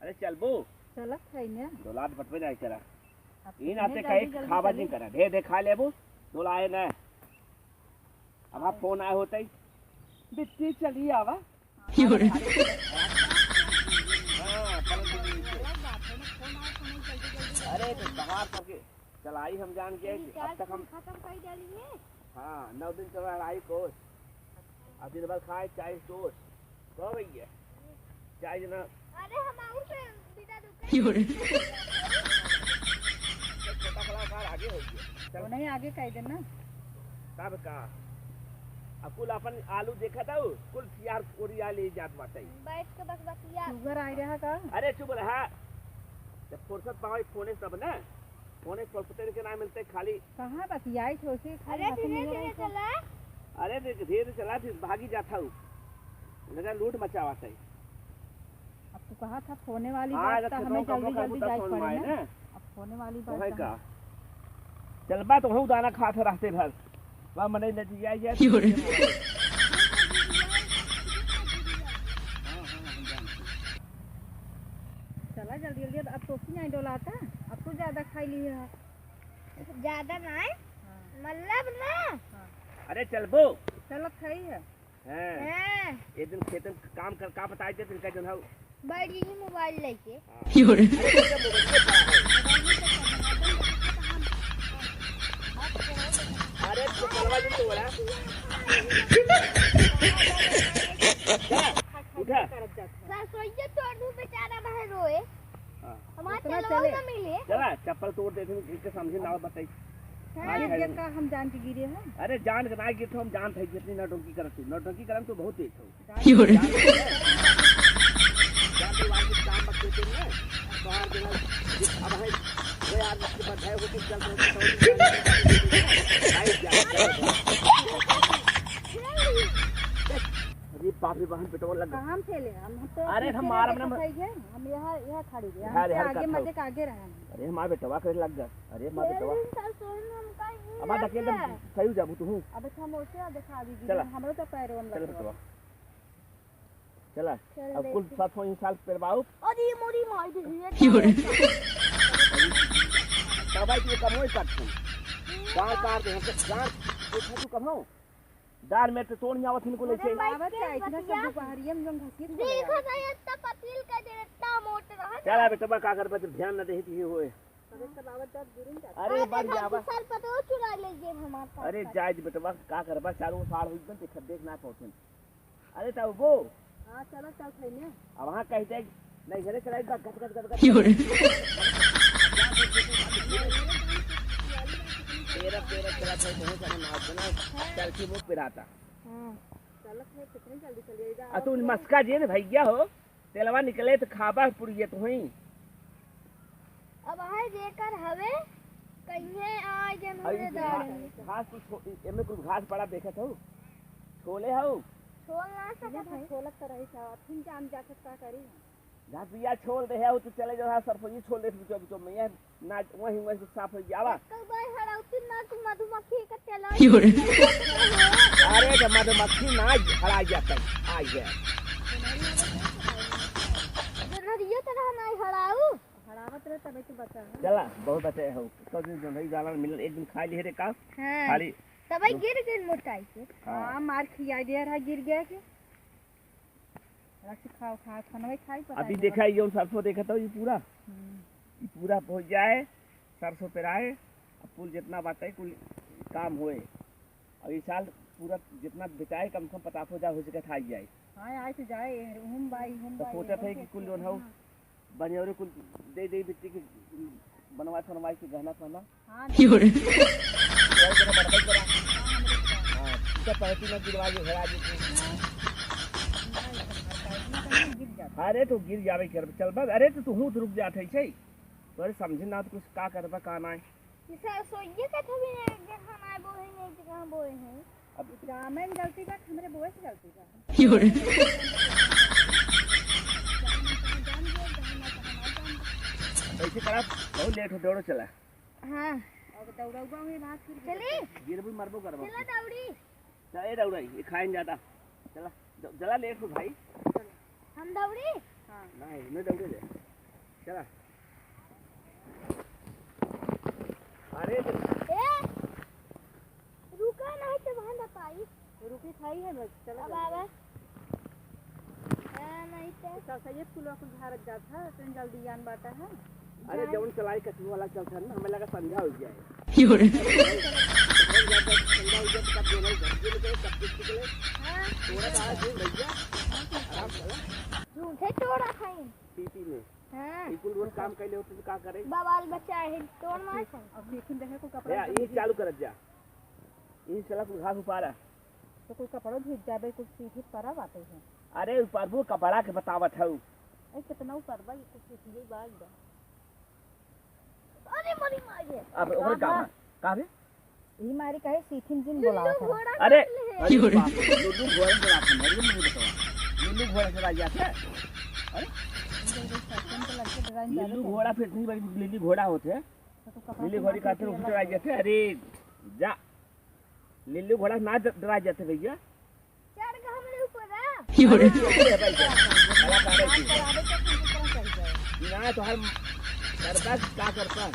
अरे चल बो चलत है ने दौलाद बटवे जाए करा इन आते कहे खावा जी करा ढेर दे खा लेबो दोला आए ना अब आप फोन आए होते बिट्टी चली आवा अरे तो बाहर करके चलाई हम जान के अब तक हम खत्म कर डालिए। हाँ 9 दिन चला लड़ाई को अब दिन भर खाए चाय टोस्ट तो भैया चाय ना अरे हम आऊं पे बिना रुके छोटा कलाकार आगे हो गया तो नहीं आगे कह देना तब का अब कुल अपन आलू देखा था कुल यार कोरिया ले जात बाटे बैठ के बस बतिया। शुगर आ रहा का अरे चुप रहा जब फुर्सत पावे फोने सब ना फोने फुर्सत के ना मिलते खाली कहां बतियाई छोसी अरे धीरे धीरे चला। अरे धीरे चला फिर भागी जाता हूँ लगा लूट मचावा था अब तू कहा था फोने वाली हाँ, बात तो हमें जल्दी खत्म जल्दी कर जाए फोन पड़े आए ना ना। अब फोने वाली तो है बात का चल बा तो हूँ दाना खाते रहते भर वह मने नदिया जाए चला जल्दी जल्दी अब तो नहीं डोलाता अब तो ज्यादा खाई ली है ज्यादा नहीं मतलब ना। अरे चल बो चलत है हैं एक दिन खेतन काम कर का बताए थे तिनका जन हौ बैठ जी मोबाइल लेके। अरे तो चलवा दिन तो बोला उठा रसोईया तोड़ दूं बेचारा बाहर रोए। हमारा उतना चलवा चले। ना मिले। चला चप्पल तोड़ देते के समझे ना बताई ये का हम जान के गिरे हैं अरे जान के ना गिरते हम जान थे जितनी नौटंकी करत नौटंकी करम तो बहुत तेज हो जान तो वाली काम बच्चे थे ना बाहर के अब है वे यार के बाद है वो कुछ चल अरे बाप रे बहन पेट्रोल लग कहां थे ले हम तो अरे हम मार अपना हम यहाँ खड़ी गए हाँ, हम हाँ, आगे हाँ, मजे के आगे रहे अरे हमारे बेटवा करे लग गया अरे हमारे बेटवा हमारा धकेल दम सही जाबू तू अब हम ओसे दिखा दी चला। हमरो तो पैरों चल लग बेटवा चला अब कुल 700 साल पेरवाओ और ये मोरी मार दी है। दवाई तू कम होई काट गार कार दे हम गार देखा तू कम हो दार में तो तोड़ आवत इनको ले छे आवत है इतना सब दोपहरिया में हम घसीट देखो सही इतना पतली का दे इतना मोटा रहा। चला बेटवा का कर पर ध्यान न देती होए अरे बढ़ जावा साल पतो चुरा ले जे हमारा। अरे जायज बेटवा का करबा चारों साल होई बन देख देख ना पहुंचन अरे तब वो हां चलो चल खइने अब वहां कहते नहीं घरे चलाई गट गट तेरा चला था बहुत सारा नाव बना चल की मुख पिराता हां चलत है कितनी जल्दी चलिए जा आ तू मस्का जे भैया हो तेलवा निकले तो खाबा पुड़िए तो होई अब है जेकर हवे कहीं आ जन होने दाड़े घास कुछ एमे कुछ घास पड़ा देखत हो छोले हो छोड़ ना सकत है। छोलत रही था फिर जाम जाके का करी जहाँ पिया छोड़ दे है तो चले जाओ सरसोई छोड़ दे तो मैं ना वहीं वहीं साफ हो जावा कल बाय हराउती ना तू मधुमक्खी का चला। अरे जब मधुमक्खी ना हरा जाता आ गया जनरिया तरह ना हराऊ हरावत रहे तब तो बचा है चला बहुत बचे हो तो दिन जो नहीं जाला मिल एक दिन खा लिए रे का हां खाली तब गिर गई मोटाई से। हां मार खिया दे रहा गिर गया के रख खाओ खा खाना खाई पता अभी देखा ये सरसों देखा था ये पूरा हो जाए सरसों पेराए अब कुल जितना बात है कुल काम होए और इस साल पूरा जितना बिताए कम से कम 50,000 हो सके था जाए हां आए तो जाए हम बाई तो सोचा थे कि कुल जो हो बनियोरे कुल दे बिट्टी के बनवा बनवाई के गहना पहना हां पैसे न गिरवा के घरा अरे तो गिर जावे कर चल बस अरे तो तू रुक जात है छै तोरे समझ ना तो कुछ का करबा का ना इसे सोइए का थवी ने जहां ना बोए नहीं जहां बोए हैं। अब रामन गलती बा हमरे बोए से गलती बा ऐसे करा बहुत लेट हो दौड़ो चला हां अब दौड़ौगा में बात फिर चली गिर भी मरबो करबो चला दौड़ी चल ए दौड़ाई ये खाइन जाता चला जला लेट हो भाई हम दौड़ी। हां नहीं मैं दौड़े दे चला अरे ए रुका नहीं तो वहां ना पाई रुकी खाई है बस चला अब आवे नहीं तो सब सही स्कूल को भारत जाता है ट्रेन जल्दी जान बाटा है अरे जवन चलाई कचू वाला चलता ना हमें लगा संध्या हो जाए झूठे तोड़ा खाई पीपी में हां बिल्कुल रोज काम कैले होते तो का करे बाल बच्चा है तोड़ मार अब देखिन देखे को कपड़ा ये चालू कर जा ये चला को घास उपारा तो कोई कपड़ा धीप जाबे कुछ सीधे परा बाटे है अरे ऊपर वो कपड़ा के बतावत है ए कितना ऊपर बा ये कुछ सीधे बाल बा अरे मरी मार गए अब ओकर काम का बे ई मारी कहे सीथिन जिन बोला था घोड़ा अरे लुल्लू घोड़ा चला के मर गए मुझे बताओ लुल्लू घोड़ा चला जाते अरे लुल्लू घोड़ा फिर नहीं बड़ी लिली घोड़ा होते लिली घोड़ी काटे ऊपर आ जाते अरे जा लिल्लू घोड़ा ना डरा जाते भैया चढ़ के हमरे ऊपर आ ना तो हर करबा क्या करता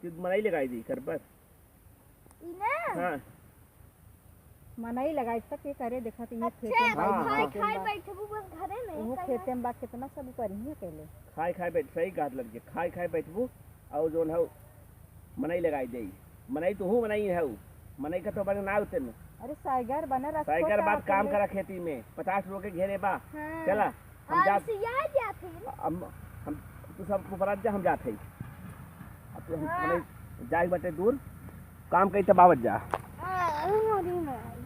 कि मनाई लगाई दी करबा इने हाँ मनाई लगाई तक ये करे देखा तो ये अच्छा खेते में हाँ, खाई हाँ। खाई बैठबू बस घरे में वो खेते में बा कितना सब ऊपर ही केले खाए खाए बैठ सही गात लग गया खाए खाए बैठबू और जो है मनाई लगाई दे मनाई तो हूँ मनाई है मनाई का तो बना ना होते में अरे साइगर बना रखो साइकिल बात काम करा खेती में 50 लोग के घेरे बा हां चला हम जा सिया जाते हम तू सब ऊपर जा हम जाते अब तो हम जाए बटे दूर काम कई तबावत जा मरी मार